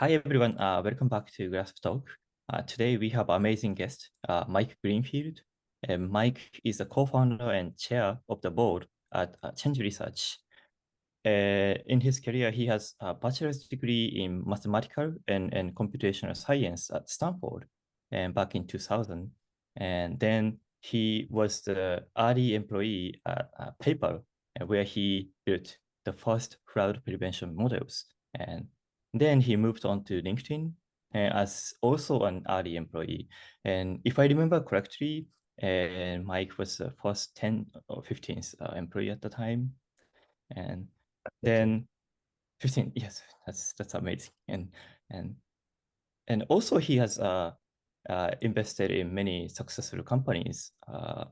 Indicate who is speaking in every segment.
Speaker 1: Hi everyone, welcome back to Grasp Talk. Today we have amazing guest, Mike Greenfield. And Mike is the co-founder and chair of the board at Change Research. In his career, he has a bachelor's degree in mathematical and computational science at Stanford and back in 2000. And then he was the early employee at PayPal, where he built the first fraud prevention models. And then he moved on to LinkedIn as also an early employee. And if I remember correctly, Mike was the first 10 or 15th employee at the time. And
Speaker 2: 15.
Speaker 1: then 15, yes, that's amazing. And and also he has invested in many successful companies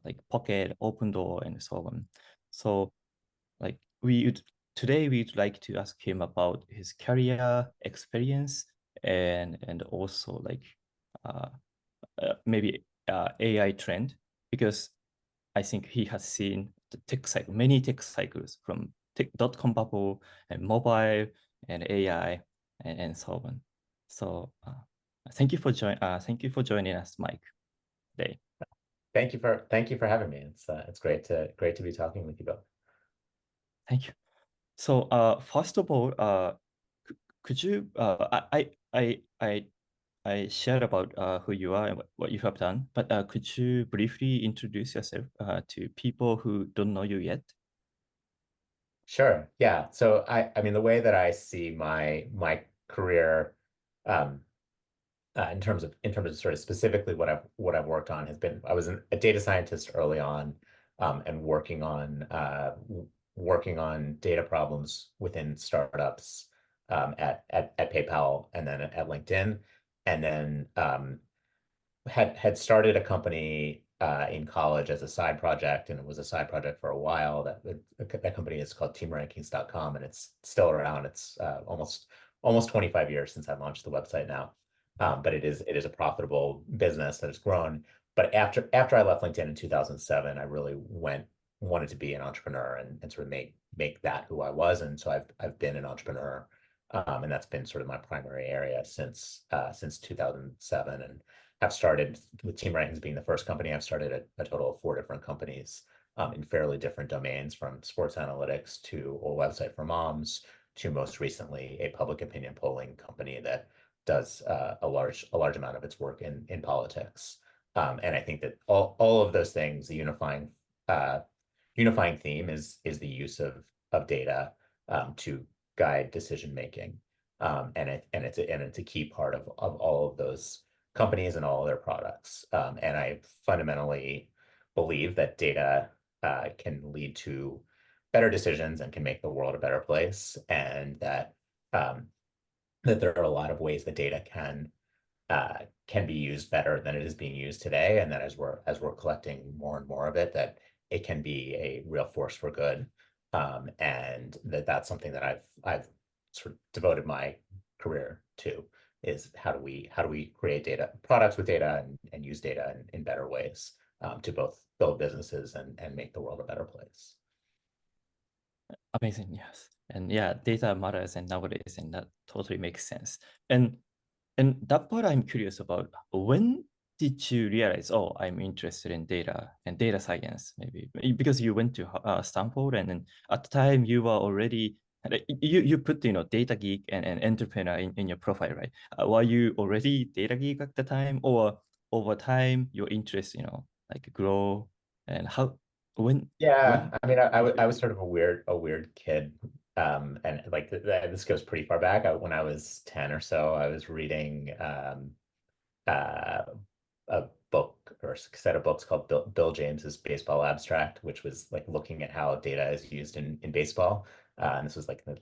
Speaker 1: like Pocket, Open Door, and so on. So like today we'd like to ask him about his career experience and also like uh, maybe AI trend, because I think he has seen the tech cycle, many tech cycles from dot-com bubble and mobile and AI and so on. So thank you for joining us, Mike, today.
Speaker 2: Thank you for having me. It's great to be talking with you both.
Speaker 1: Thank you. So first of all, could you I shared about who you are and what you have done, but could you briefly introduce yourself to people who don't know you yet?
Speaker 2: Sure. Yeah. So I mean the way that I see my career um in terms of sort of specifically what I've worked on has been I was a data scientist early on and working on data problems within startups at PayPal and then at LinkedIn and then had started a company in college as a side project, and it was a side project for a while. That company is called TeamRankings.com, and it's still around. It's almost 25 years since I launched the website now, but it is a profitable business that has grown. But after I left LinkedIn in 2007, I really wanted to be an entrepreneur and sort of make that who I was, and so I've been an entrepreneur. And that's been sort of my primary area since 2007, and have started with Team Rankings being the first company. I've started a total of 4 different companies in fairly different domains, from sports analytics to a website for moms to most recently a public opinion polling company that does a large amount of its work in politics. And I think that all of those things, the unifying theme is the use of data to guide decision making. And it's a key part of all of those companies and all of their products. And I fundamentally believe that data can lead to better decisions and can make the world a better place, and that there are a lot of ways that data can be used better than it is being used today, and that as we're collecting more and more of it, that it can be a real force for good. And that's something that I've sort of devoted my career to, is how do we create data products with data and use data in better ways to both build businesses and make the world a better place.
Speaker 1: Amazing, yes. And yeah, data matters and nowadays, and that totally makes sense. And that part I'm curious about. When did you realize, oh, I'm interested in data and data science, maybe? Because you went to Stanford, and then at the time you were already like, you put, data geek and entrepreneur in your profile, right? Were you already data geek at the time, or over time your interest, like grow, and how
Speaker 2: Yeah,
Speaker 1: when
Speaker 2: I mean,
Speaker 1: did
Speaker 2: I
Speaker 1: you?
Speaker 2: was sort of a weird kid, and like this goes pretty far back. When I was 10 or so, I was reading uh, a book or a set of books called Bill James's Baseball Abstract, which was like looking at how data is used in baseball. And this was like the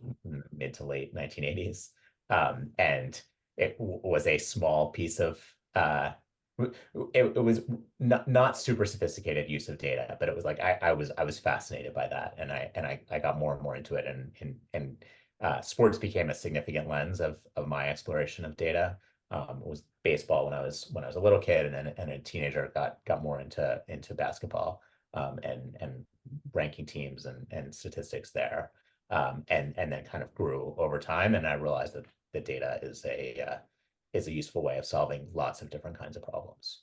Speaker 2: mid to late 1980s. And it was a small piece of it was not super sophisticated use of data, but it was like I was fascinated by that, and I got more and more into it, and sports became a significant lens of my exploration of data. It was baseball when I was a little kid, and then and a teenager got more into basketball, and ranking teams and statistics there. and then kind of grew over time. And I realized that the data is a useful way of solving lots of different kinds of problems.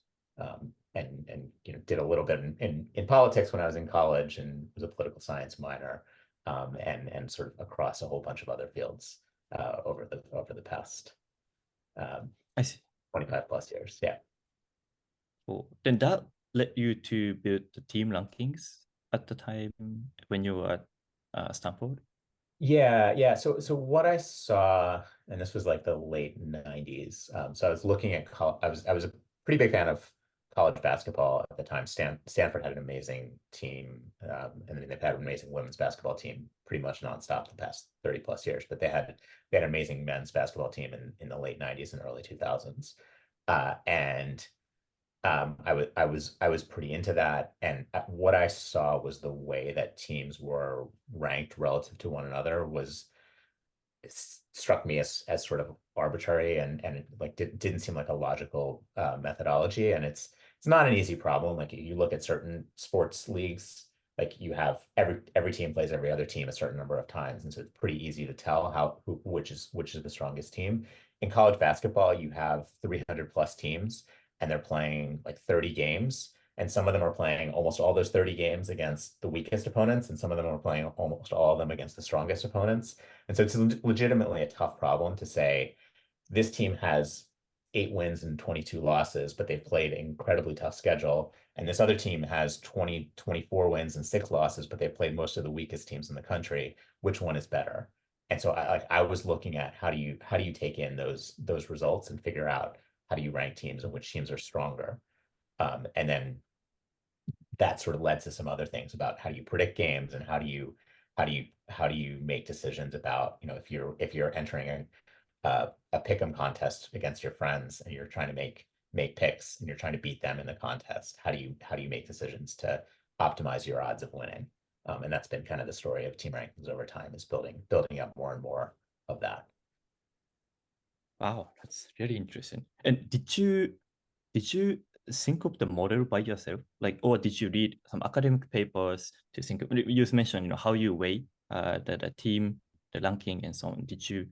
Speaker 2: And did a little bit in politics when I was in college and was a political science minor, and sort of across a whole bunch of other fields over the past
Speaker 1: I see.
Speaker 2: 25 plus years. Yeah.
Speaker 1: Cool. Then that led you to build the team rankings at the time when you were at Stanford?
Speaker 2: Yeah. So what I saw, and this was like the late 90s. So I was looking at I was a pretty big fan of college basketball at the time. Stanford had an amazing team, and they've had an amazing women's basketball team pretty much nonstop the past 30 plus years. But they had an amazing men's basketball team in the late 90s and early 2000s. And I was pretty into that, and what I saw was the way that teams were ranked relative to one another was it struck me as sort of arbitrary, and it like didn't seem like a logical methodology. And it's not an easy problem. Like you look at certain sports leagues, like you have every team plays every other team a certain number of times, and so it's pretty easy to tell which is the strongest team. In college basketball, you have 300 plus teams, and they're playing like 30 games. And some of them are playing almost all those 30 games against the weakest opponents, and some of them are playing almost all of them against the strongest opponents. And so it's legitimately a tough problem to say this team has 8 wins and 22 losses, but they've played an incredibly tough schedule. And this other team has 24 wins and 6 losses, but they've played most of the weakest teams in the country. Which one is better? And so I was looking at how do you take in those results and figure out how do you rank teams and which teams are stronger. And then that sort of led to some other things about how do you predict games and how do you make decisions about, if you're entering a pick 'em contest against your friends and you're trying to make picks and you're trying to beat them in the contest, how do you make decisions to optimize your odds of winning? And that's been kind of the story of team rankings over time, is building up more and more of that.
Speaker 1: Wow, that's really interesting. And did you think of the model by yourself? Like, or did you read some academic papers to think of, you mentioned, how you weigh the team, the ranking and so on. Did you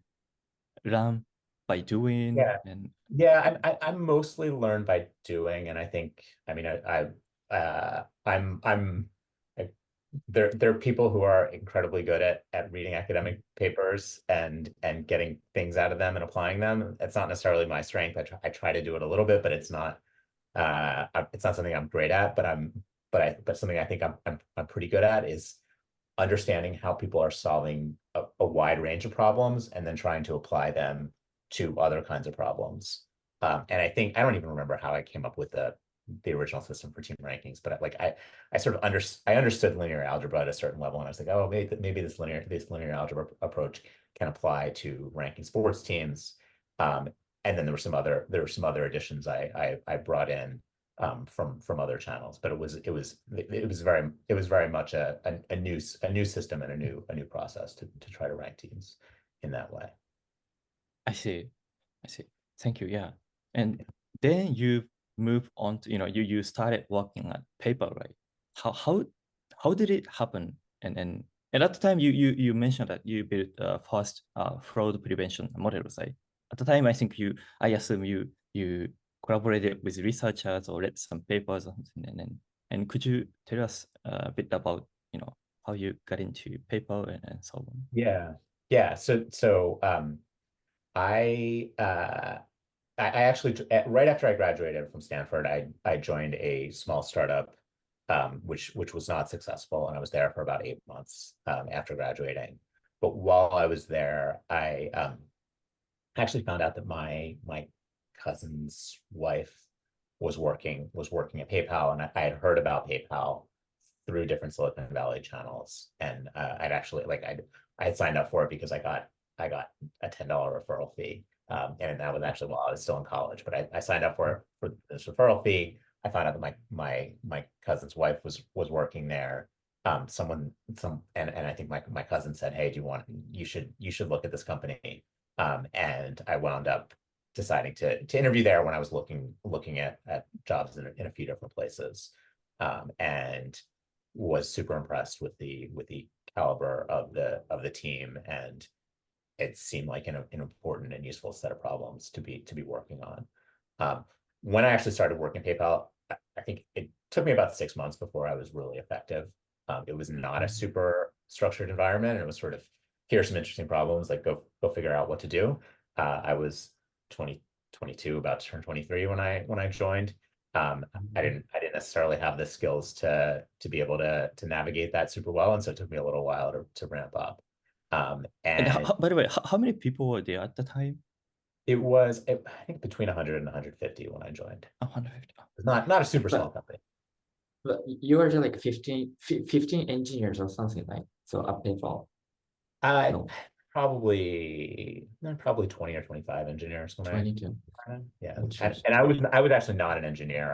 Speaker 1: learn by doing
Speaker 2: Yeah.
Speaker 1: and
Speaker 2: Yeah, I mostly learn by doing, and I think, I mean, I'm there are people who are incredibly good at reading academic papers and getting things out of them and applying them. It's not necessarily my strength. I try to do it a little bit, but it's not something I'm great at. But something I think I'm pretty good at is understanding how people are solving a wide range of problems and then trying to apply them to other kinds of problems. And I think I don't even remember how I came up with the original system for team rankings, but I sort of understood linear algebra at a certain level, and I was like, oh, maybe this linear algebra approach can apply to ranking sports teams. And then there were some other additions I brought in from other channels, but it was very much a new system and a new process to try to rank teams in that way.
Speaker 1: I see. I see. Thank you. Yeah. And then you move on to, you started working on paper, right? How did it happen? And at the time you mentioned that you built first fraud prevention models, right? At the time, I assume you collaborated with researchers or read some papers or something, and could you tell us a bit about, how you got into paper and so on?
Speaker 2: Yeah. So I I actually, right after I graduated from Stanford, I joined a small startup, which was not successful, and I was there for about 8 months after graduating. But while I was there, I actually found out that my cousin's wife was working at PayPal, and I had heard about PayPal through different Silicon Valley channels, and I'd actually I had signed up for it because I got a $10 referral fee. And that was actually while I was still in college, but I signed up for this referral fee. I found out that my cousin's wife was working there. And I think my cousin said, hey, you should look at this company. And I wound up deciding to interview there when I was looking at jobs in a few different places. And was super impressed with the caliber of the team, and it seemed like an important and useful set of problems to be working on. When I actually started working at PayPal, I think it took me about 6 months before I was really effective. It was not a super structured environment, and it was sort of, here's some interesting problems, like go figure out what to do. I was 22, about to turn 23 when I joined. I didn't necessarily have the skills to be able to navigate that super well, and so it took me a little while to ramp up.
Speaker 1: And
Speaker 2: And
Speaker 1: by the way, how many people were there at the time?
Speaker 2: it was, I think, between 100 and 150 when I joined.
Speaker 1: 150.
Speaker 2: It's not a super small company.
Speaker 3: But you are like 15 engineers or something, like so at PayPal. No.
Speaker 2: Probably 20 or 25 engineers when
Speaker 3: 22.
Speaker 2: Yeah.
Speaker 3: Interesting.
Speaker 2: And I was actually not an engineer.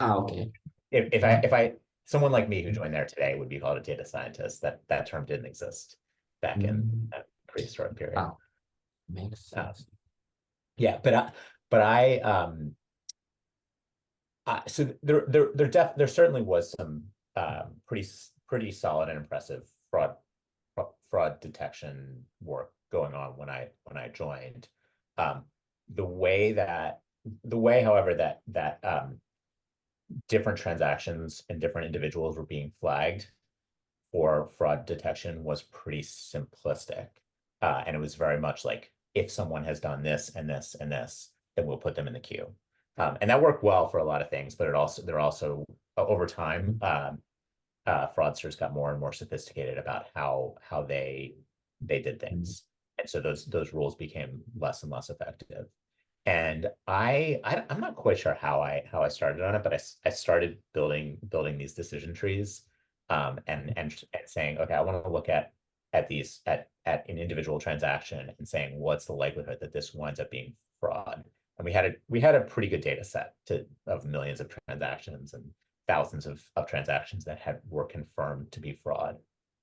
Speaker 3: Okay.
Speaker 2: If someone like me who joined there today would be called a data scientist. That term didn't exist back in that prehistoric period.
Speaker 3: Makes sense.
Speaker 2: Yeah, but so there certainly was some pretty solid and impressive fraud detection work going on when I joined. The way, however, that different transactions and different individuals were being flagged for fraud detection was pretty simplistic, and it was very much like, if someone has done this and this and this, then we'll put them in the queue. And that worked well for a lot of things, but they're also over time, fraudsters got more and more sophisticated about how they did things, and so those rules became less and less effective. And I'm not quite sure how I started on it, but I started building these decision trees, and saying, okay, I want to look at these at an individual transaction and saying, what's the likelihood that this winds up being fraud? And we had a pretty good data set of millions of transactions and thousands of transactions that were confirmed to be fraud.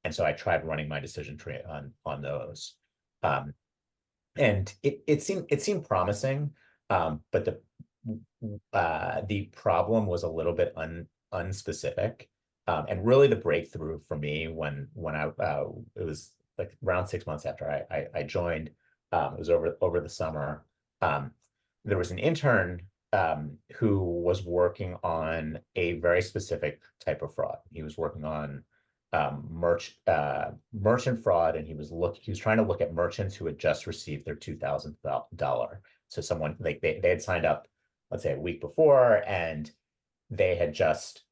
Speaker 2: And so I tried running my decision tree on those. And it seemed promising, but the problem was a little bit unspecific. And really the breakthrough for me when it was like around 6 months after I joined, it was over the summer. There was an intern who was working on a very specific type of fraud. He was working on merchant fraud, and he was trying to look at merchants who had just received their $2,000. So someone, like, they had signed up, let's say, a week before, and they had just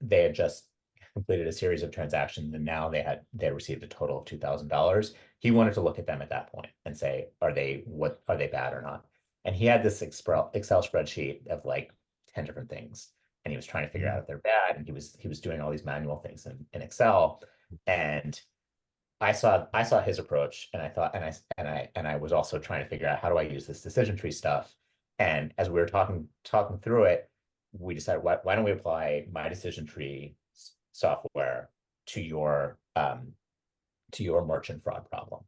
Speaker 2: completed a series of transactions, and now they received a total of $2,000. He wanted to look at them at that point and say, are they bad or not? And he had this Excel spreadsheet of like 10 different things, and he was trying to figure out if they're bad. And he was doing all these manual things in Excel. And I saw his approach, and I thought, and I was also trying to figure out, how do I use this decision tree stuff? And as we were talking through it, we decided, why don't we apply my decision tree software to your merchant fraud problem?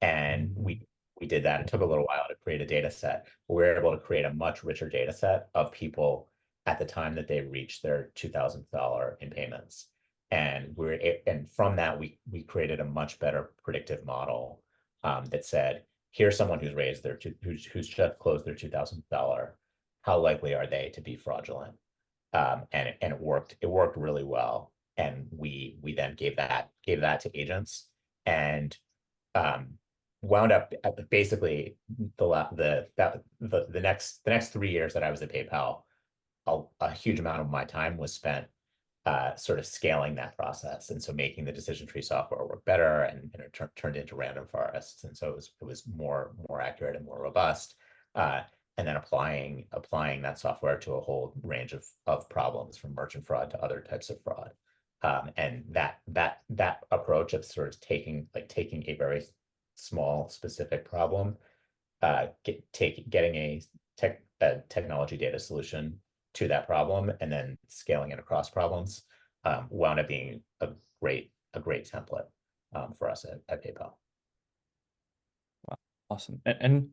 Speaker 2: And we did that. It took a little while to create a data set, but we were able to create a much richer data set of people at the time that they reached their $2,000 in payments. And from that, we created a much better predictive model that said, here's someone who's just closed their $2,000. How likely are they to be fraudulent? And it worked. It worked really well. And we then gave that to agents, and wound up basically the next 3 years that I was at PayPal, a huge amount of my time was spent sort of scaling that process, and so making the decision tree software work better, and it turned into random forests, and so it was more accurate and more robust, and then applying that software to a whole range of problems, from merchant fraud to other types of fraud. And that approach of sort of taking a very small specific problem, getting a technology data solution to that problem, and then scaling it across problems, wound up being a great for us at PayPal.
Speaker 1: Wow, awesome. And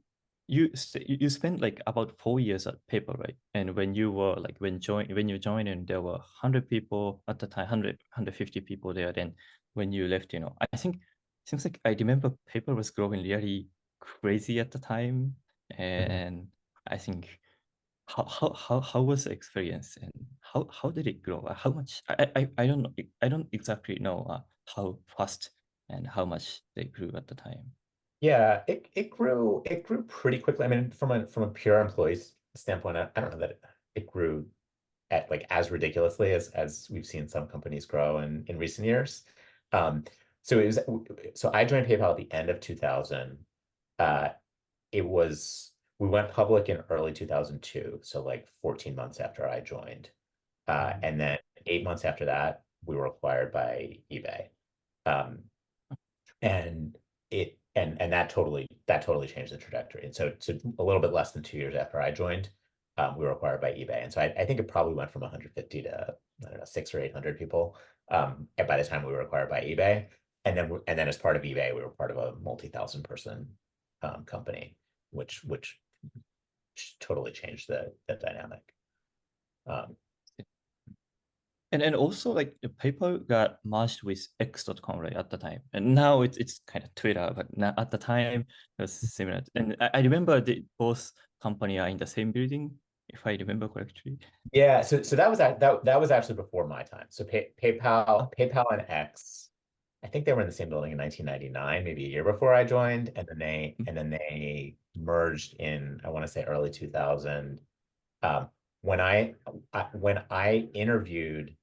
Speaker 1: you spent like about 4 years at PayPal, right? And when you were like when you joined, and there were 100 people at the time, 150 people there. Then when you left, I think seems like I remember PayPal was growing really crazy at the time, and I think how was the experience, and how did it grow? How much? I don't know. I don't exactly know how fast and how much they grew at the time.
Speaker 2: Yeah, it grew pretty quickly. I mean, from a pure employee standpoint, I don't know that it grew at like as ridiculously as we've seen some companies grow in recent years. Um, so I joined PayPal at the end of 2000. Uh, we went public in early 2002, so like 14 months after I joined. And then 8 months after that, we were acquired by eBay. Um, and that totally changed the trajectory. And so a little bit less than 2 years after I joined, we were acquired by eBay. And so I think it probably went from 150 to, I don't know, 600 or 800 people, and by the time we were acquired by eBay. And then as part of eBay, we were part of a multi-thousand person company, which totally changed the dynamic.
Speaker 1: And also like the PayPal got merged with X.com, right, at the time. And now it's kind of Twitter, but now, at the time it was similar. And I remember both company are in the same building, if I remember correctly.
Speaker 2: Yeah, so that was actually before my time. So PayPal and X, I think they were in the same building in 1999, maybe a year before I joined, and then they merged in, I want to say, early 2000. When I interviewed,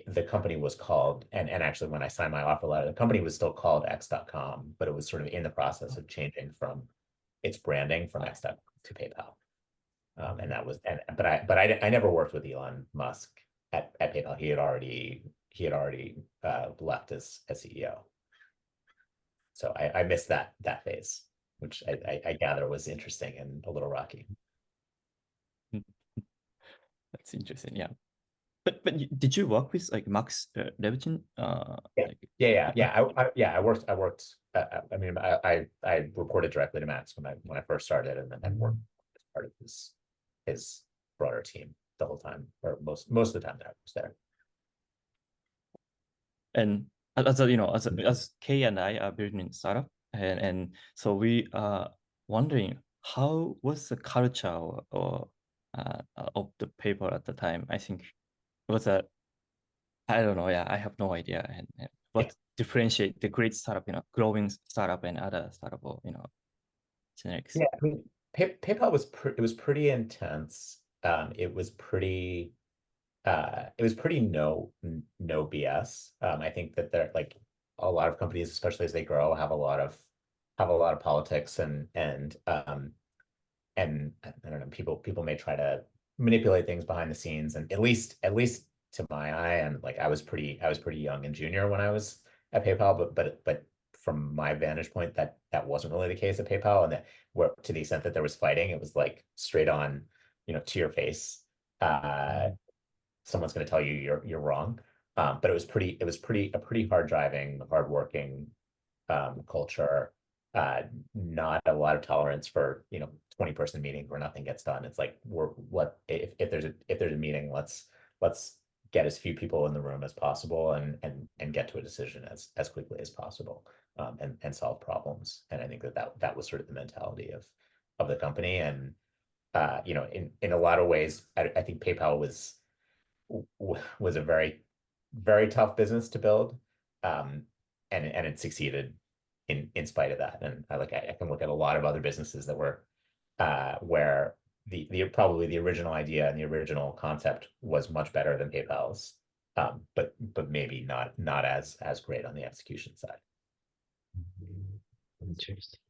Speaker 2: the company was called, and actually when I signed my offer letter, the company was still called X.com, but it was sort of in the process of changing from its branding from X.com to PayPal. But I never worked with Elon Musk at PayPal. He had already left as CEO. So I missed that phase, which I gather was interesting and a little rocky.
Speaker 1: That's interesting, yeah. But did you work with like Max Levchin?
Speaker 2: I worked. I mean, I reported directly to Max when I first started, and then worked as part of his broader team the whole time, or most of the time that I was there.
Speaker 1: And as Kay and I are building startup, and so we are wondering how was the culture or of the paper at the time. I think it was I don't know. Yeah, I have no idea. And what differentiate the great startup, growing startup and other startup, or generics.
Speaker 2: Yeah, I mean, PayPal was pretty intense. It was pretty no BS. I think that there, like, a lot of companies, especially as they grow, have a lot of politics, and I don't know, people may try to manipulate things behind the scenes, and at least to my eye, and like I was pretty young and junior when I was at PayPal, but from my vantage point, that wasn't really the case at PayPal, and that, where, to the extent that there was fighting, it was like straight on, to your face. Someone's going to tell you you're wrong. But it was a pretty hard driving, hard working culture. Not a lot of tolerance for 20-person meeting where nothing gets done. It's like, if there's a meeting, let's get as few people in the room as possible, and get to a decision as quickly as possible, and solve problems. And I think that was sort of the mentality of the company. And in a lot of ways, I think PayPal was a very, very tough business to build, and it succeeded in spite of that. And I can look at a lot of other businesses that were where probably the original idea and the original concept was much better than PayPal's, but maybe not as great on the execution side.
Speaker 3: Interesting.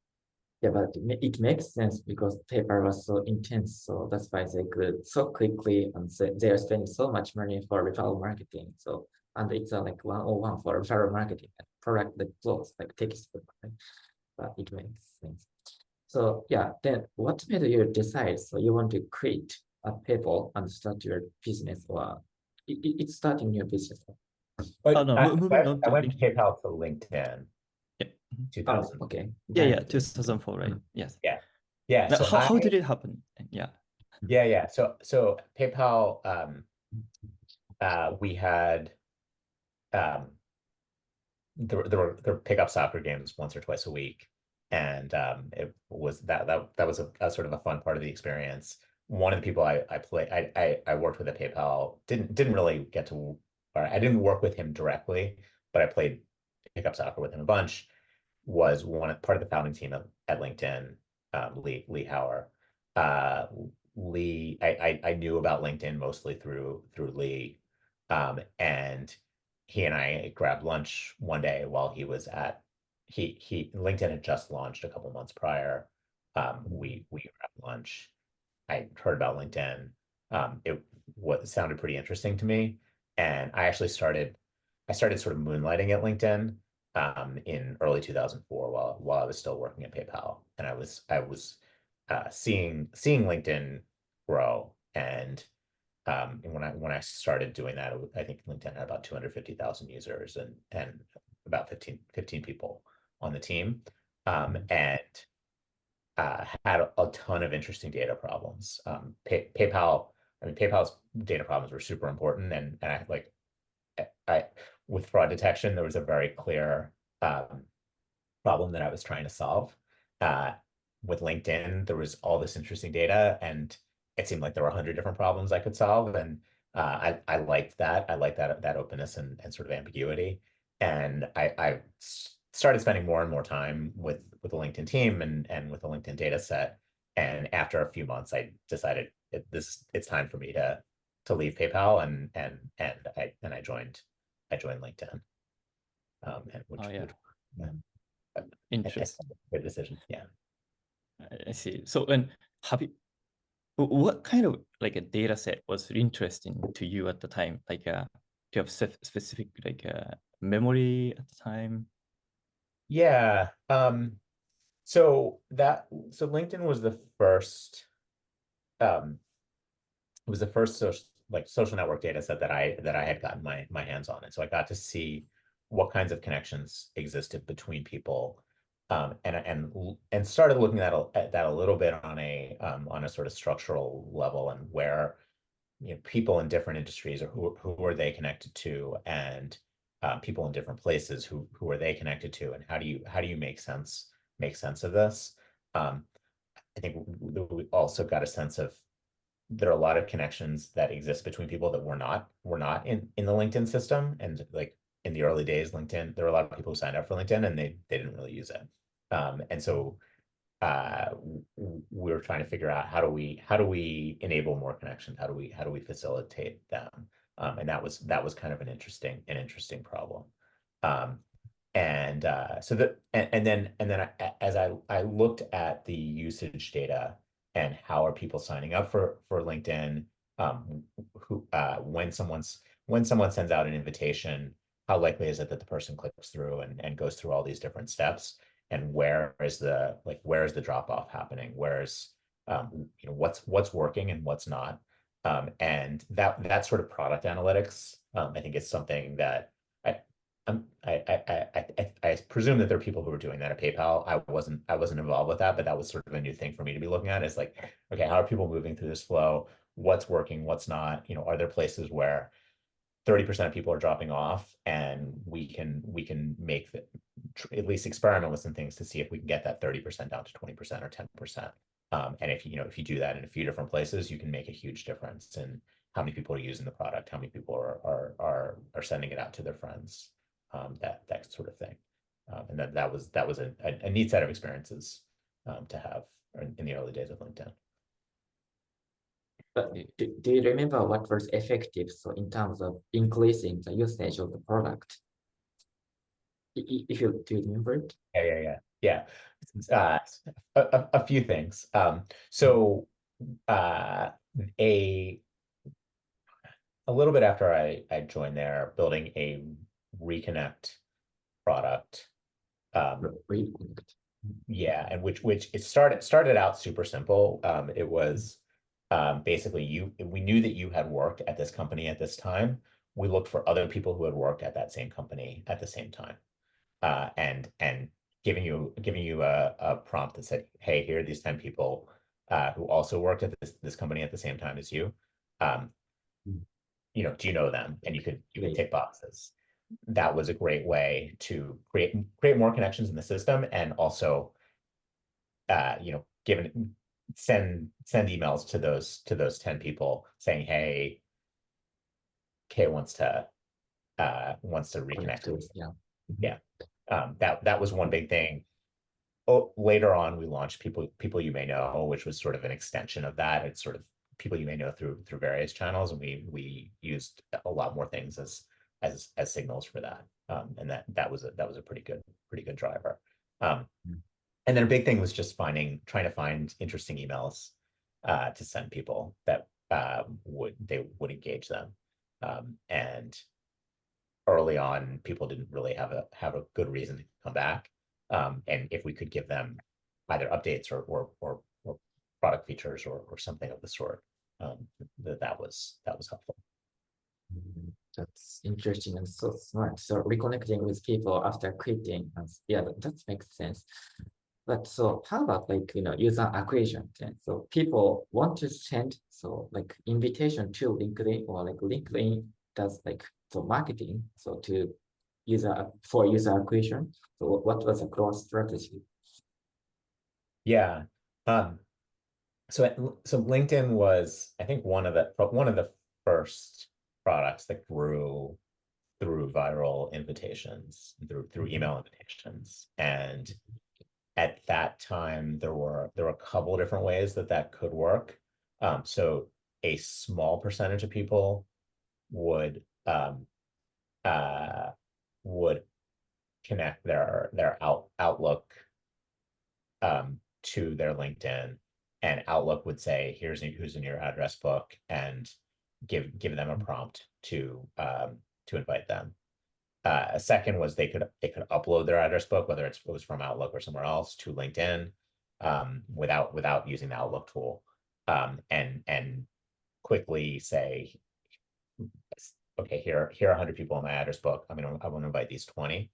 Speaker 3: Yeah, but it makes sense because PayPal was so intense, so that's why they could so quickly, and they are spending so much money for referral marketing. So, and it's like 101 for referral marketing and product that flows like text, right? But it makes sense. So yeah, then what made you decide? So you want to quit at PayPal and start your business, or it's starting your business?
Speaker 2: But
Speaker 1: No, moving on
Speaker 2: I
Speaker 1: to
Speaker 2: went to PayPal to LinkedIn.
Speaker 1: yeah.
Speaker 2: 2000.
Speaker 3: Okay.
Speaker 1: Yeah, 2004, right? Yes.
Speaker 2: Yeah. Yeah.
Speaker 1: Now,
Speaker 2: So
Speaker 1: how did it happen? Yeah.
Speaker 2: yeah. So PayPal, we had, um, there were pickup soccer games once or twice a week, and it was that was a sort of a fun part of the experience. One of the people I worked with at PayPal didn't really get to, or I didn't work with him directly, but I played pickup soccer with him a bunch. Was part of the founding team at LinkedIn, Lee Hauer. Uh, Lee, I knew about LinkedIn mostly through Lee, and he and I grabbed lunch one day while he was at he LinkedIn had just launched a couple months prior. We grabbed lunch. I heard about LinkedIn. It sounded pretty interesting to me, and I started sort of moonlighting at LinkedIn in early 2004 while I was still working at PayPal, and I was seeing LinkedIn grow, and when I started doing that, I think LinkedIn had about 250,000 users and about 15 people on the team, and had a ton of interesting data problems. PayPal, I mean, PayPal's data problems were super important, and I with fraud detection, there was a very clear problem that I was trying to solve. Uh, with LinkedIn, there was all this interesting data, and it seemed like there were 100 different problems I could solve, and I liked that. I liked that openness and sort of ambiguity, and I started spending more and more time with the LinkedIn team and with the LinkedIn data set. And after a few months, I decided it's time for me to leave PayPal, and I joined LinkedIn, and
Speaker 1: Oh, yeah.
Speaker 2: which yeah, it's
Speaker 1: Interesting.
Speaker 2: a good decision. Yeah.
Speaker 1: I see. So, and have you, what kind of like a data set was interesting to you at the time? Like, do you have specific like memory at the time?
Speaker 2: Yeah. So LinkedIn um was the first social network data set that I had gotten my hands on. And so I got to see what kinds of connections existed between people. And started looking at that a little bit on a sort of structural level, and where people in different industries, or who are they connected to, and people in different places, who are they connected to, and how do you make sense of this. um, I think we also got a sense of there are a lot of connections that exist between people that were not in the LinkedIn system. And like in the early days, LinkedIn, there were a lot of people who signed up for LinkedIn and they didn't really use it. And so uh, we were trying to figure out how do we enable more connections? How do we facilitate them? And that was kind of an interesting problem. Um, as I looked at the usage data and how are people signing up for LinkedIn, who when someone sends out an invitation, how likely is it that the person clicks through and goes through all these different steps? And where is the drop off happening? What's working and what's not? And that sort of product analytics, I think, is something that I presume that there are people who are doing that at PayPal. I wasn't involved with that, but that was sort of a new thing for me to be looking at. Is like, okay, how are people moving through this flow? What's working? What's not? Are there places where 30% of people are dropping off, and we can at least experiment with some things to see if we can get that 30% down to 20% or 10%. And if you do that in a few different places, you can make a huge difference in how many people are using the product, how many people are sending it out to their friends, that sort of thing. And that was a neat set of experiences to have in the early days of LinkedIn.
Speaker 3: But do you remember what was effective so in terms of increasing the usage of the product? If you do you remember it?
Speaker 2: Yeah. Uh, a few things. So uh, a a little bit after I joined there, building a Reconnect product.
Speaker 3: Reconnect.
Speaker 2: Yeah, and which it started out super simple. It was basically we knew that you had worked at this company at this time. We looked for other people who had worked at that same company at the same time. And giving you a prompt that said, hey, here are these 10 people who also worked at this company at the same time as you. Do you know them? And you could tick boxes. That was a great way to create more connections in the system, and also send emails to those 10 people saying, hey, Kay wants to reconnect with you. Yeah. That was one big thing. Later on, we launched people you may know, which was sort of an extension of that. It's sort of people you may know through various channels, and we used a lot more things as signals for that. And that was a pretty good driver. And then a big thing was just trying to find interesting emails to send people that would engage them. And early on, people didn't really have a good reason to come back. And if we could give them either updates or product features or something of the sort, that was helpful.
Speaker 3: That's interesting and so smart. So reconnecting with people after quitting, yeah, that makes sense. But so how about user acquisition then? So people want to send invitation to LinkedIn, or LinkedIn does marketing to user acquisition. So what was the growth strategy?
Speaker 2: Yeah. So LinkedIn was, I think, one of the first products that grew through viral invitations, through email invitations. And at that time, there were a couple of different ways that could work. So a small percentage of people would connect their Outlook to their LinkedIn, and Outlook would say, here's who's in your address book, and give them a prompt to invite them. A second was they could upload their address book, whether it was from Outlook or somewhere else, to LinkedIn without using the Outlook tool, and quickly say, okay, here are 100 people in my address book. I want to invite these 20.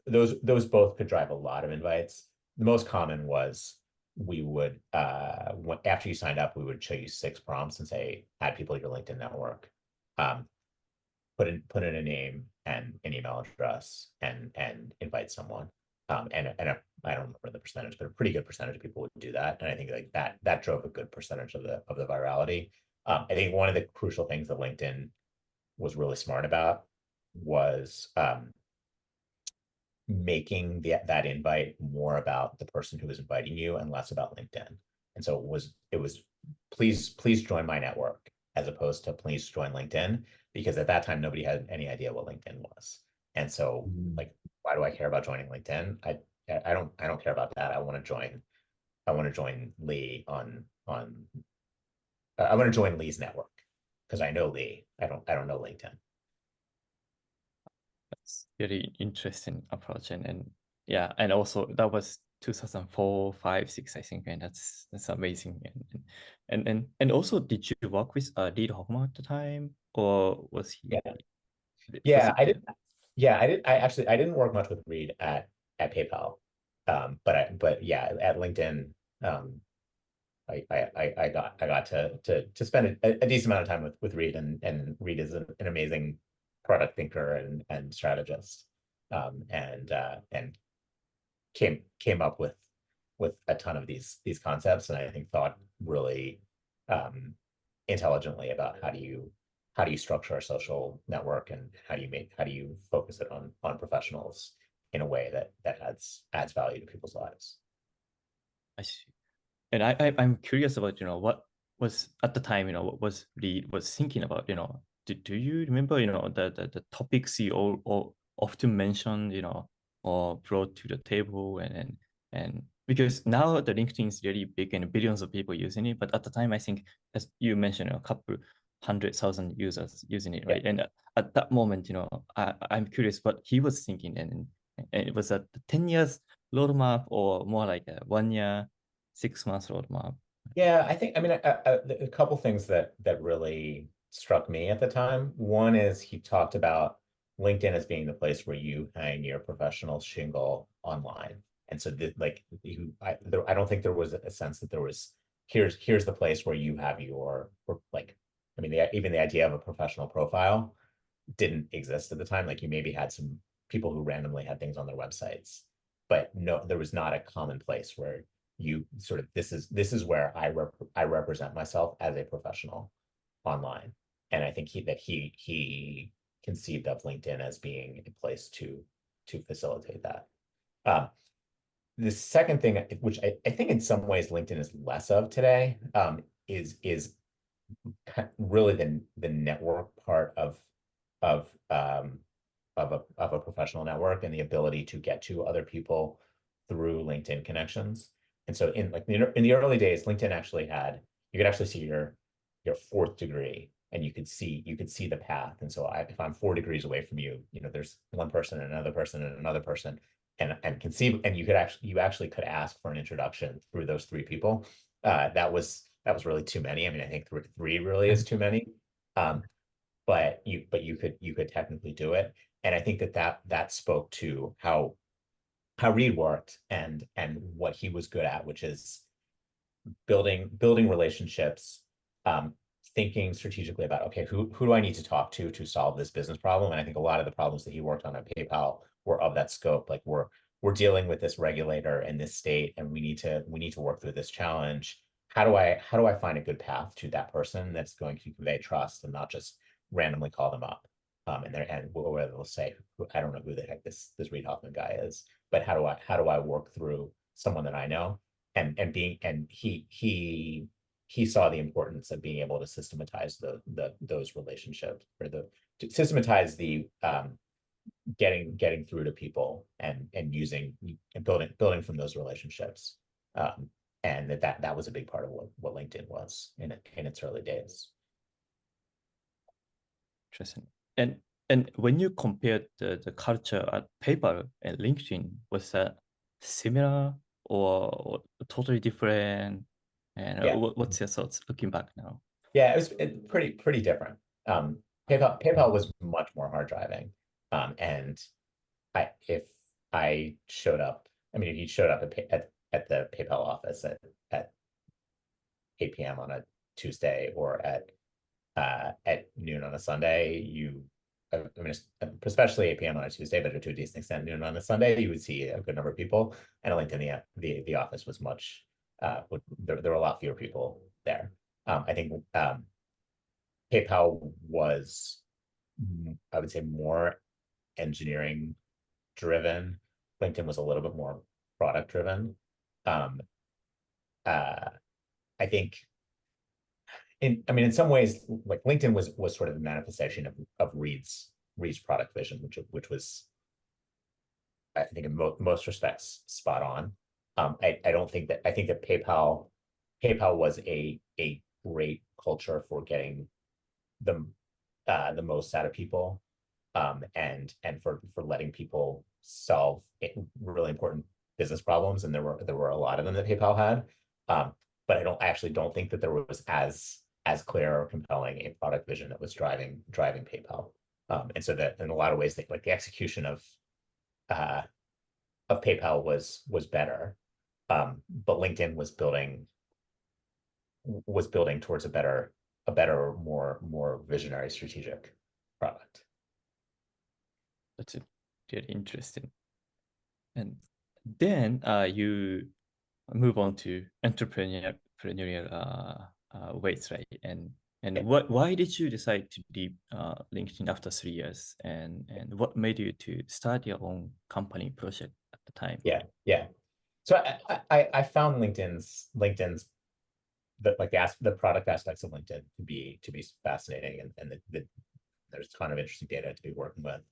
Speaker 2: Those both could drive a lot of invites. The most common was we would after you signed up, we would show you 6 prompts and say, add people to your LinkedIn network. Put in a name and an email address and invite someone. And I don't remember the percentage, but a pretty good percentage of people would do that. And I think that drove a good percentage of the virality. I think one of the crucial things that LinkedIn was really smart about was making that invite more about the person who was inviting you and less about LinkedIn. And so it was please join my network, as opposed to please join LinkedIn, because at that time nobody had any idea what LinkedIn was. And so why do I care about joining LinkedIn? I don't care about that. I want to join Lee I want to join Lee's network because I know Lee. I don't know LinkedIn.
Speaker 1: That's very interesting approach, and yeah, and also that was 2004, 5, 6, I think, and that's amazing. And also, did you work with Reid Hoffman at the time, or was he?
Speaker 2: Yeah, I did. Yeah, I did. I didn't work much with Reid at PayPal, but yeah, at LinkedIn, I got to spend a decent amount of time with Reid, and Reid is an amazing product thinker and strategist, and came up with a ton of these concepts, and I think thought really intelligently about how do you structure a social network, and how do you focus it on professionals in a way that adds value to people's lives.
Speaker 1: I see. And I'm curious about, what was at the time, what was Reid was thinking about, do you remember, the topics he all often mentioned, or brought to the table, and because now the LinkedIn is really big and billions of people using it, but at the time, I think, as you mentioned, a couple 100,000 users using it, right? And at that moment, I'm curious what he was thinking, and it was a 10 years roadmap, or more like a 1 year, 6 months roadmap?
Speaker 2: Yeah, I mean, a couple things that really struck me at the time. One is he talked about LinkedIn as being the place where you hang your professional shingle online. And so I don't think there was a sense that there was, here's the place where you have your, or like, I mean, even the idea of a professional profile didn't exist at the time. Like you maybe had some people who randomly had things on their websites, but no, there was not a common place where you sort of, this is where I represent myself as a professional online. And I think he conceived of LinkedIn as being a place to facilitate that. The second thing, which I think in some ways LinkedIn is less of today, is really the network part of a professional network and the ability to get to other people through LinkedIn connections. And so in the early days, LinkedIn actually had, you could actually see your fourth degree, and you could see the path. And so if I'm 4 degrees away from you, there's one person and another person and another person, and can see, and you actually could ask for an introduction through those 3 people. That was really too many. I mean, I think 3 really is too many. But you could technically do it. And I think that spoke to how Reed worked and what he was good at, which is building relationships, thinking strategically about, okay, who do I need to talk to solve this business problem? And I think a lot of the problems that he worked on at PayPal were of that scope. Like we're dealing with this regulator in this state, and we need to work through this challenge. How do I find a good path to that person that's going to convey trust and not just randomly call them up? And where they'll say, I don't know who the heck this Reid Hoffman guy is, but how do I work through someone that I know? And he saw the importance of being able to systematize those relationships, or to systematize the getting through to people and using and building from those relationships. And that was a big part of what LinkedIn was in its early days.
Speaker 1: Interesting. And when you compared the culture at PayPal and LinkedIn, was that similar or totally different? And
Speaker 2: Yeah.
Speaker 1: what's your thoughts looking back now?
Speaker 2: Yeah, it was pretty different. PayPal was much more hard driving. And if I showed up, I mean, if you showed up at the PayPal office at 8 p.m. on a Tuesday, or at noon on a Sunday, I mean, especially 8 p.m. on a Tuesday, but to a decent extent, noon on a Sunday, you would see a good number of people. And at LinkedIn, the office was much, there were a lot fewer people there. I think PayPal was, I would say, more engineering driven. LinkedIn was a little bit more product driven. I think in some ways, like LinkedIn was sort of the manifestation of Reed's product vision, which was, I think, in most respects spot on. I think that PayPal was a great culture for getting the most out of people, and for letting people solve really important business problems, and there were a lot of them that PayPal had, but I actually don't think that there was as clear or compelling a product vision that was driving PayPal, and so that in a lot of ways, like the execution of PayPal was better, but LinkedIn was building towards a better, more visionary, strategic product.
Speaker 1: That's really interesting. And then you move on to entrepreneurial ways, right? And
Speaker 2: Yeah.
Speaker 1: why did you decide to leave LinkedIn after 3 years? And what made you to start your own company project at the time?
Speaker 2: Yeah. So I found LinkedIn's the product aspects of LinkedIn to be fascinating, and there's a ton of interesting data to be working with.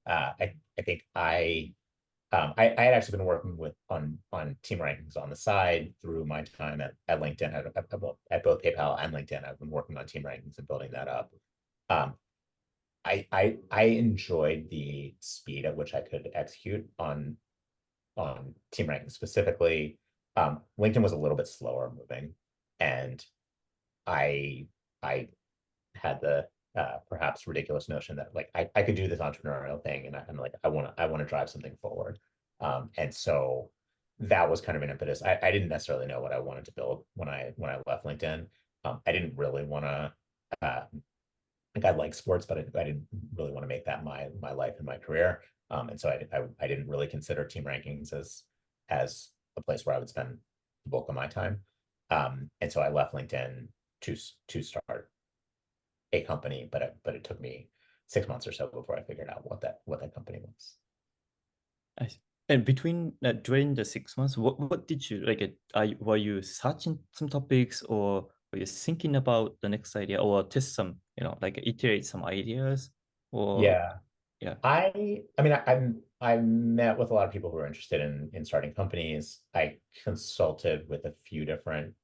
Speaker 2: I think I had actually been working on team rankings on the side through my time at LinkedIn, at both PayPal and LinkedIn. I've been working on team rankings and building that up. I enjoyed the speed at which I could execute on team rankings specifically. LinkedIn was a little bit slower moving, and I had the perhaps ridiculous notion that like I could do this entrepreneurial thing, and I'm like I want to drive something forward. And so that was kind of an impetus. I didn't necessarily know what I wanted to build when I left LinkedIn. I didn't really want to. Like I like sports, but I didn't really want to make that my life and my career. And so I didn't really consider team rankings as a place where I would spend the bulk of my time. And so I left LinkedIn to start a company, but it took me 6 months or so before I figured out what that company was.
Speaker 1: I see. And between during the 6 months, what did you like? Were you searching some topics, or were you thinking about the next idea, or test some, like iterate some ideas, or
Speaker 2: Yeah.
Speaker 1: yeah,
Speaker 2: I mean, I met with a lot of people who are interested in starting companies. I consulted with a few different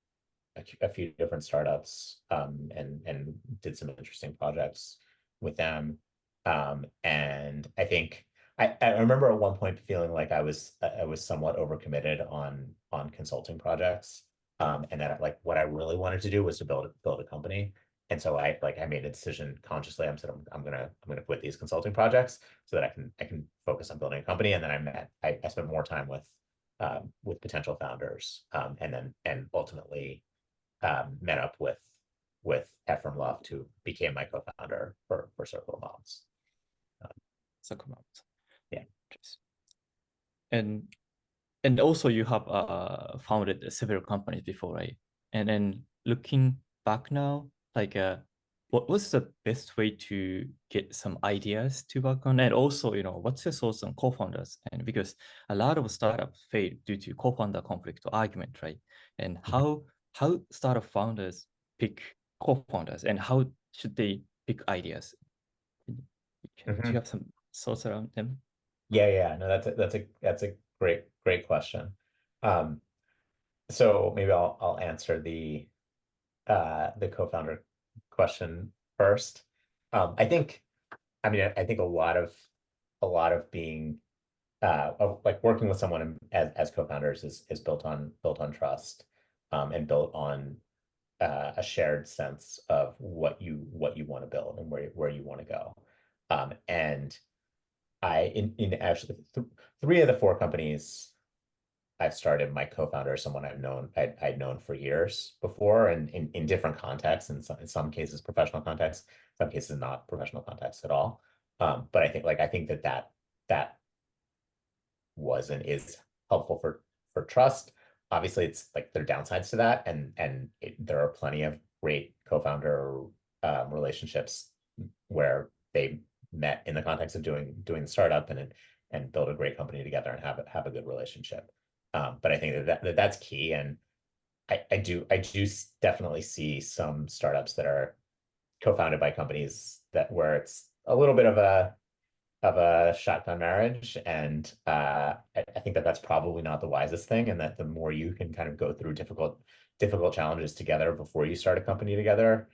Speaker 2: startups, and did some interesting projects with them. And I think I remember at one point feeling like I was somewhat overcommitted on consulting projects. And that like what I really wanted to do was to build a company. And so I made a decision consciously. I'm gonna quit these consulting projects so that I can focus on building a company. And then I spent more time with potential founders, and ultimately met up with Efrem Luft, who became my co-founder for Circle of Moms.
Speaker 1: so come out.
Speaker 2: Yeah.
Speaker 1: And and also you have founded several companies before, right? And then looking back now, like what was the best way to get some ideas to work on? And also, what's your thoughts on co-founders? And because a lot of startups fail due to co-founder conflict or argument, right? And how startup founders pick co-founders, and how should they pick ideas? Do you have some thoughts around them?
Speaker 2: Yeah. No, that's a great question. So maybe I'll answer the co-founder question first. I think a lot of being of like working with someone as co-founders is built on trust, and built on a shared sense of what you want to build and where you want to go. And in actually three of the four companies I've started, my co-founder is someone I'd known for years before, and in different contexts, in some cases professional contexts, some cases not professional contexts at all. But I think that was and is helpful for trust. Obviously, it's like there are downsides to that, and there are plenty of great co-founder relationships where they met in the context of doing the startup and build a great company together and have a good relationship. But I think that's key, and I do definitely see some startups that are co-founded by companies where it's a little bit of a shotgun marriage, and I think that's probably not the wisest thing, and that the more you can kind of go through difficult challenges together before you start a company together,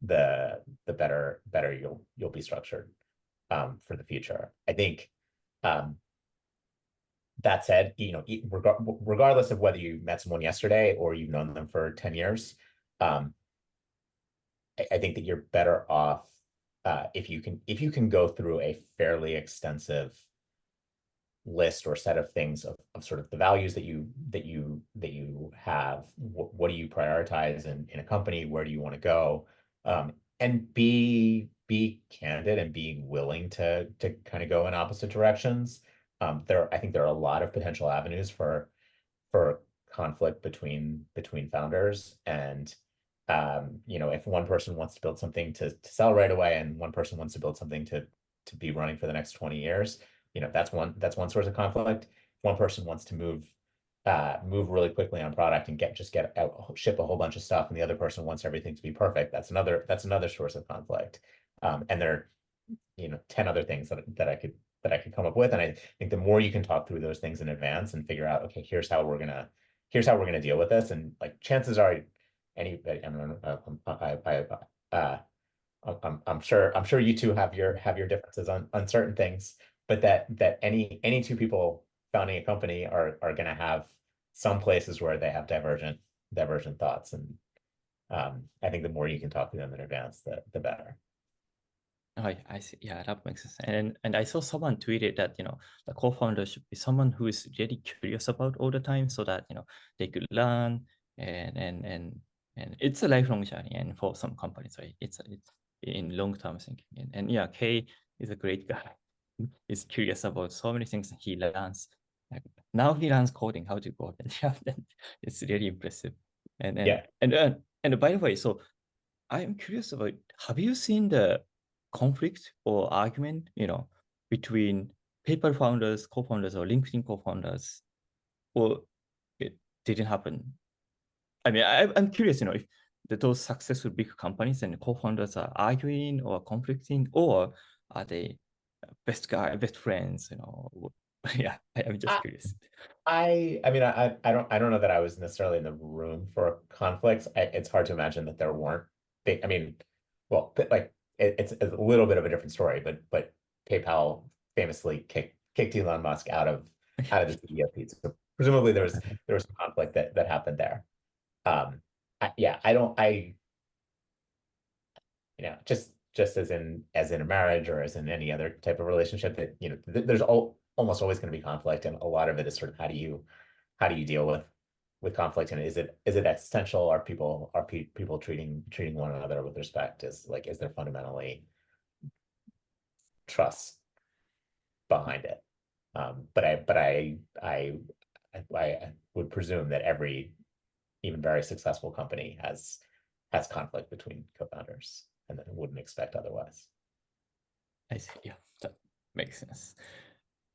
Speaker 2: the better you'll be structured for the future. I think that said, regardless of whether you met someone yesterday or you've known them for 10 years, I think that you're better off if you can go through a fairly extensive list or set of things of sort of the values that you have. What do you prioritize in a company? Where do you want to go? And be candid and being willing to kind of go in opposite directions. I think there are a lot of potential avenues for conflict between founders, and if one person wants to build something to sell right away, and one person wants to build something to be running for the next 20 years, that's one source of conflict. One person wants to move really quickly on product and get out, ship a whole bunch of stuff, and the other person wants everything to be perfect. That's another source of conflict. And there are 10 other things that I could come up with. And I think the more you can talk through those things in advance and figure out, okay, here's how we're gonna deal with this, and like chances are anybody, I'm sure you two have your differences on certain things, but that any two people founding a company are gonna have some places where they have divergent thoughts, and I think the more you can talk to them in advance, the better.
Speaker 1: I see. Yeah, that makes sense. And I saw someone tweeted that, the co-founder should be someone who is really curious about all the time so that, they could learn and and and and it's a lifelong journey. And for some companies, right? It's in long-term thinking. And yeah, Kay is a great guy. He's curious about so many things he learns. Like now he learns coding, how to code. And yeah, it's really impressive. And and
Speaker 2: Yeah.
Speaker 1: and uh, and by the way, so I'm curious about, have you seen the conflict or argument, between PayPal founders, co-founders, or LinkedIn co-founders, or it didn't happen? I mean, I'm curious, if those successful big companies and co-founders are arguing or conflicting, or are they best friends, Yeah, I'm just
Speaker 2: I,
Speaker 1: curious.
Speaker 2: I mean, I don't know that I was necessarily in the room for conflicts. It's hard to imagine that there weren't big. I mean, well, like it's a little bit of a different story, but PayPal famously kicked Elon Musk out of the CEO seat. So presumably there was some conflict that happened there. Yeah, I don't I just as in a marriage or as in any other type of relationship that there's almost always going to be conflict, and a lot of it is sort of how do you deal with conflict, and is it existential? Are people treating one another with respect? Is there fundamentally trust behind it? But I would presume that every even very successful company has conflict between co-founders, and then wouldn't expect otherwise.
Speaker 1: I see. Yeah, that makes sense.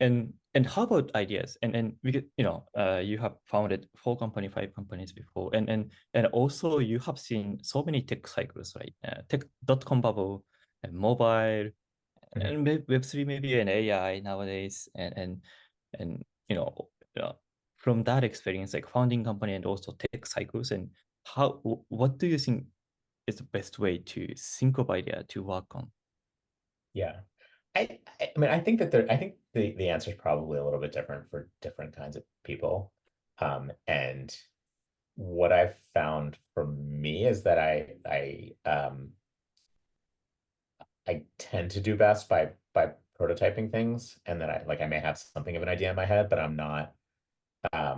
Speaker 1: And how about ideas? And we get, you have founded 4 company, 5 companies before, and also you have seen so many tech cycles, right? Tech.com bubble and mobile
Speaker 2: Mhm.
Speaker 1: and Web3 maybe and AI nowadays, and from that experience, like founding company and also tech cycles, and what do you think is the best way to think of idea to work on?
Speaker 2: Yeah. I mean, I think the answer is probably a little bit different for different kinds of people. And what I've found for me is that I tend to do best by prototyping things, and that I may have something of an idea in my head, but I'm not. I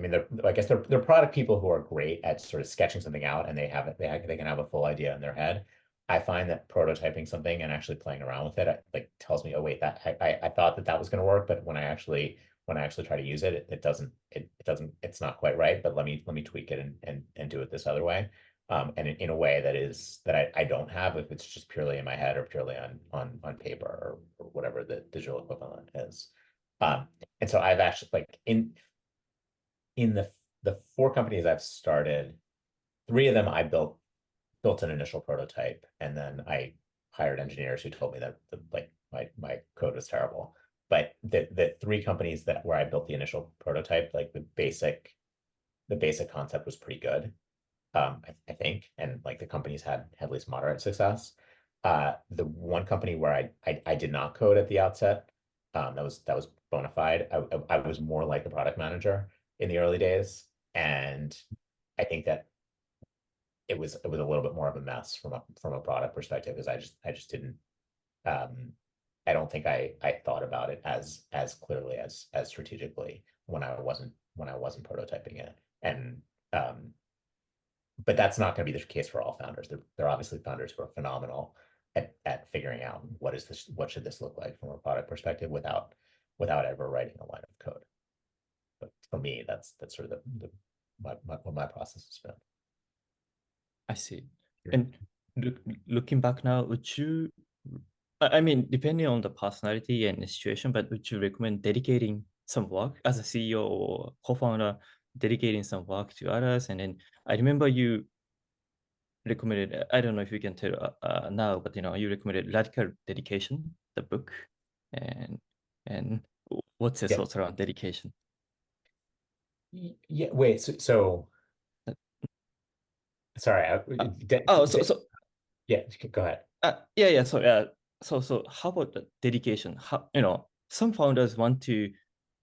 Speaker 2: mean, I guess they're product people who are great at sort of sketching something out, and they can have a full idea in their head. I find that prototyping something and actually playing around with it, like tells me, oh wait, that I thought that was going to work, but when I actually try to use it, it's not quite right. But let me tweak it and do it this other way, and in a way that I don't have if it's just purely in my head or purely on paper, or whatever the digital equivalent is. And so I've actually in the 4 companies I've started, 3 of them I built an initial prototype, and then I hired engineers who told me that my code was terrible. But the 3 companies where I built the initial prototype, like the basic concept was pretty good, I think, and like the companies had at least moderate success. The one company where I did not code at the outset, that was bona fide. I was more like a product manager in the early days, and I think that it was a little bit more of a mess from a product perspective, because I just didn't. I don't think I thought about it as clearly as strategically when I wasn't prototyping it. And but that's not going to be the case for all founders. There are obviously founders who are phenomenal at figuring out what should this look like from a product perspective without ever writing a line of code. But for me, that's sort of what my process has been.
Speaker 1: I see. And looking back now, I mean, depending on the personality and the situation, but would you recommend dedicating some work as a CEO or co-founder, dedicating some work to others? And then I remember you recommended, I don't know if you can tell now, but you recommended Radical Dedication, the book. And what's your
Speaker 2: Yeah.
Speaker 1: thoughts around dedication?
Speaker 2: Yeah. Wait. So
Speaker 1: Uh,
Speaker 2: sorry.
Speaker 1: oh, so
Speaker 2: Yeah. Go ahead.
Speaker 1: yeah. So how about the dedication? How, some founders want to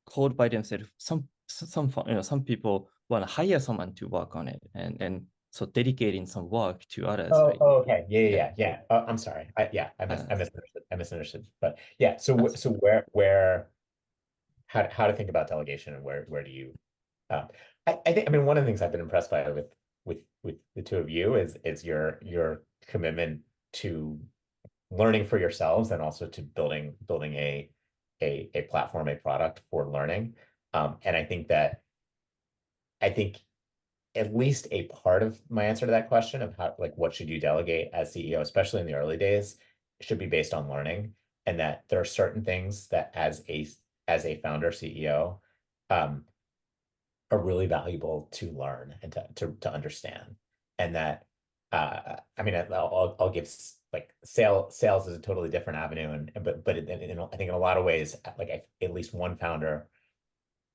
Speaker 1: code by themselves. Some people want to hire someone to work on it, and so dedicating some work to others,
Speaker 2: Oh,
Speaker 1: right?
Speaker 2: okay. Yeah. I'm sorry. I
Speaker 1: Uh,
Speaker 2: misunderstood. I misunderstood. But yeah, so
Speaker 1: that's-
Speaker 2: so how to think about delegation and where do you I think, I mean, one of the things I've been impressed by with the two of you is your commitment to learning for yourselves and also to building a platform, a product for learning. And I think at least a part of my answer to that question of how, like, what should you delegate as CEO, especially in the early days, should be based on learning, and that there are certain things that as a founder CEO, um, are really valuable to learn and to understand, and that I mean, I'll give like sales is a totally different avenue, and but I think in a lot of ways, like at least one founder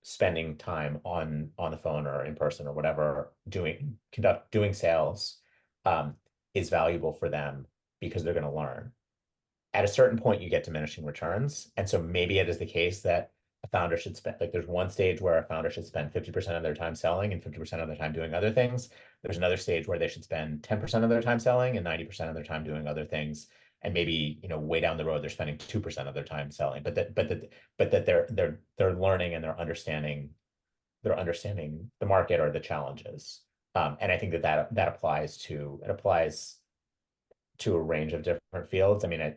Speaker 2: spending time on the phone or in person or whatever doing sales um, is valuable for them because they're going to learn. At a certain point, you get diminishing returns, and so maybe it is the case that a founder should spend, like, there's one stage where a founder should spend 50% of their time selling and 50% of their time doing other things. There's another stage where they should spend 10% of their time selling and 90% of their time doing other things. And maybe, way down the road, they're spending 2% of their time selling, but that they're learning and they're understanding the market or the challenges. And I think that applies to a range of different fields. I mean,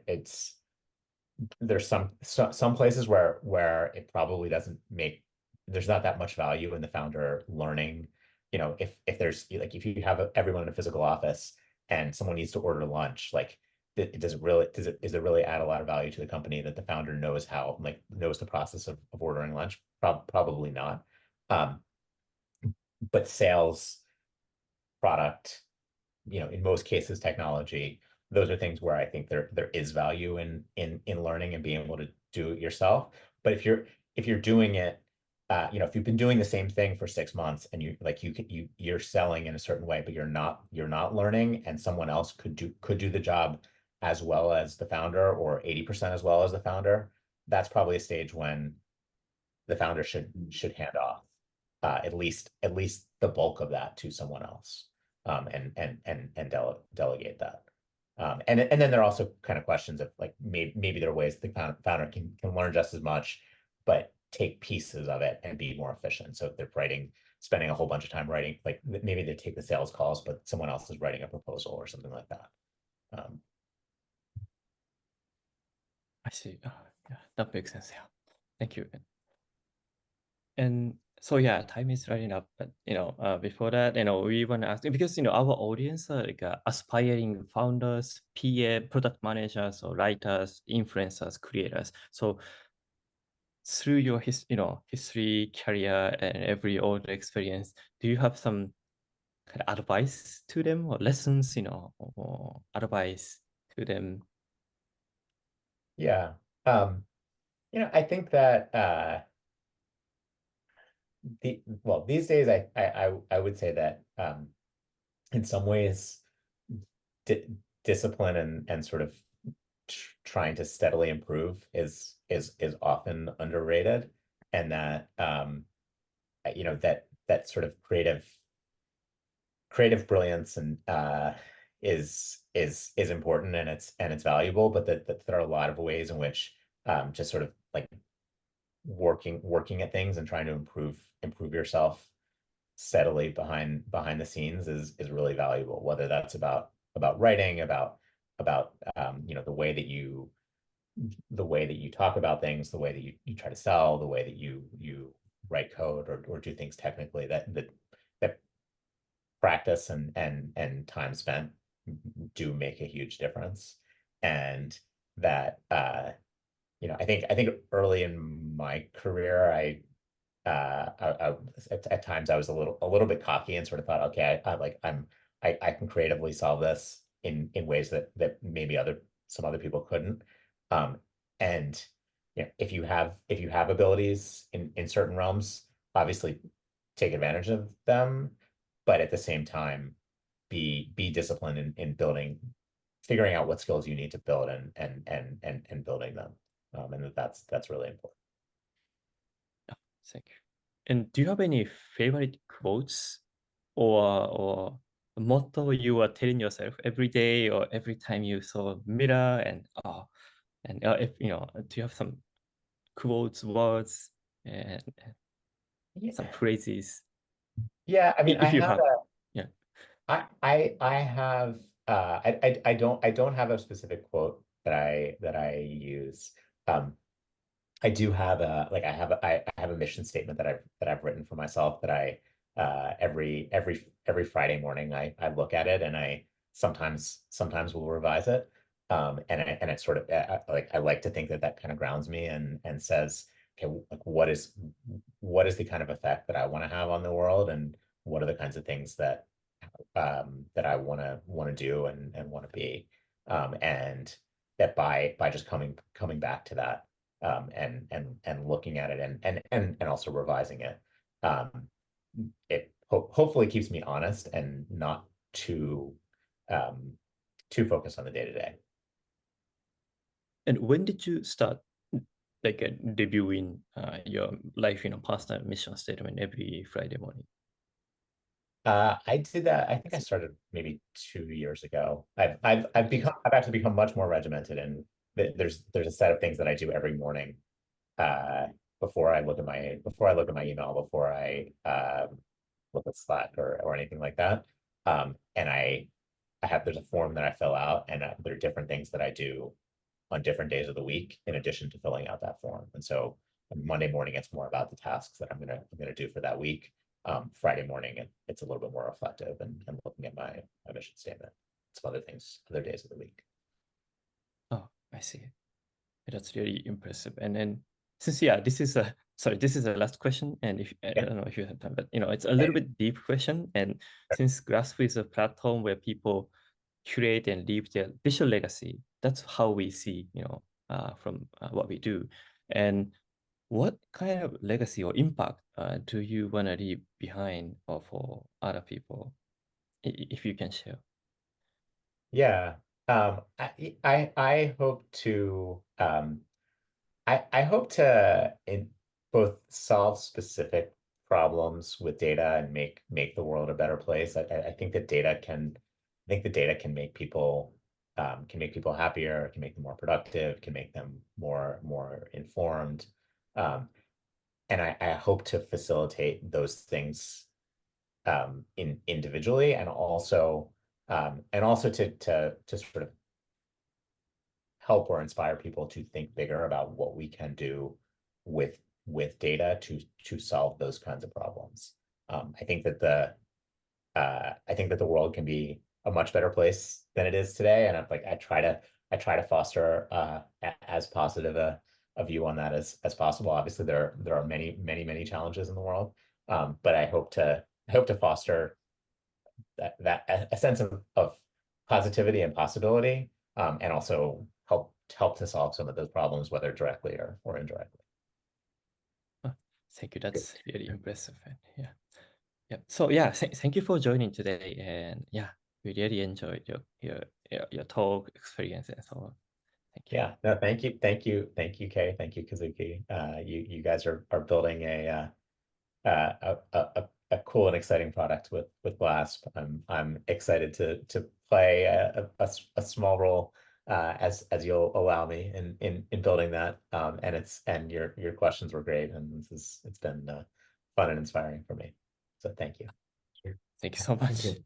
Speaker 2: there's some places where it probably doesn't make there's not that much value in the founder learning. If there's, like, if you have everyone in a physical office and someone needs to order lunch, like, does it really add a lot of value to the company that the founder knows the process of ordering lunch? Probably not. Um, but sales, product, in most cases, technology, those are things where I think there is value in learning and being able to do it yourself. But if you're doing it, if you've been doing the same thing for 6 months and you're selling in a certain way, but you're not learning, and someone else could do the job as well as the founder, or 80% as well as the founder, that's probably a stage when the founder should hand off at least the bulk of that to someone else, and delegate that. And then there are also kind of questions of, like, maybe there are ways the founder can learn just as much, but take pieces of it and be more efficient. So if they're spending a whole bunch of time writing, like, maybe they take the sales calls, but someone else is writing a proposal or something like that.
Speaker 1: I see. Yeah, that makes sense. Yeah, thank you. And so yeah, time is running up. But before that, we want to ask, because our audience are like aspiring founders, PA, product managers, or writers, influencers, creators. So through your history, career, and every old experience, do you have some kind of advice to them, or lessons, or advice to them?
Speaker 2: Yeah. I think that these days, I would say that in some ways, di discipline and sort of trying to steadily improve is often underrated, and that that sort of creative brilliance and is important, and it's valuable, but that there are a lot of ways in which just sort of like working at things and trying to improve yourself steadily behind the scenes is really valuable, whether that's about writing, about the way that you talk about things, the way that you try to sell, the way that you write code or do things technically, that practice and time spent do make a huge difference. And that I think early in my career, at times I was a little bit cocky and sort of thought, okay, I can creatively solve this in ways that maybe some other people couldn't. Um, and if you have abilities in certain realms, obviously take advantage of them, but at the same time, be disciplined in figuring out what skills you need to build and building them. And that's really important.
Speaker 1: Thank you. And do you have any favorite quotes or motto you are telling yourself every day or every time you saw a mirror? And if do you have some quotes, words, and some
Speaker 2: Yeah,
Speaker 1: phrases?
Speaker 2: yeah. I mean,
Speaker 1: If you have, yeah.
Speaker 2: I have I don't have a specific quote that I use. Um, I do have I have a mission statement that I've written for myself that I every Friday morning I look at it and I sometimes will revise it. And it sort of like I like to think that that kind of grounds me and says, okay, like what is the kind of effect that I want to have on the world, and what are the kinds of things that I want to do and want to be, and that by just coming back to that, and looking at it and also revising it, it hopefully keeps me honest and not too um, too focused on the day to day.
Speaker 1: And when did you start like debuting your life, personal mission statement every Friday morning?
Speaker 2: I did that. I think I started maybe 2 years ago. I've actually become much more regimented, and there's a set of things that I do every morning uh, before I look at my email, before I look at Slack or anything like that. And I have there's a form that I fill out, and there are different things that I do on different days of the week in addition to filling out that form. And so Monday morning, it's more about the tasks that I'm gonna do for that week. Friday morning, it's a little bit more reflective and looking at my mission statement. Some other things, other days of the week.
Speaker 1: Oh, I see. That's really impressive. And then since yeah, this is a sorry, this is the last question, and if I
Speaker 2: Yeah.
Speaker 1: don't know if you have time, but it's a little bit deep question. And since Grasp is a platform where people curate and leave their digital legacy, that's how we see, from what we do. And what kind of legacy or impact do you want to leave behind or for other people, if you can share?
Speaker 2: Yeah. I hope to I hope to both solve specific problems with data and make the world a better place. I think that data can make people happier, can make them more productive, can make them more informed. And I hope to facilitate those things individually, and also to sort of help or inspire people to think bigger about what we can do with data to solve those kinds of problems. I think that the world can be a much better place than it is today, and I try to foster as positive a view on that as possible. Obviously, there are many challenges in the world, but I hope to foster that a sense of positivity and possibility, and also help to solve some of those problems, whether directly or indirectly.
Speaker 1: Oh, thank you.
Speaker 2: Good.
Speaker 1: That's really impressive. And yeah. Yeah. So yeah, thank you for joining today. And yeah, we really enjoyed your talk experience and so on. Thank you.
Speaker 2: Yeah, no, thank you, Kay, thank you, Kazuki. You guys are building a cool and exciting product with Glasp. I'm excited to play a small role, as you'll allow me in building that. And your questions were great, and it's been fun and inspiring for me. So thank you.
Speaker 1: Thank you so
Speaker 3: Thank
Speaker 1: much.
Speaker 3: you.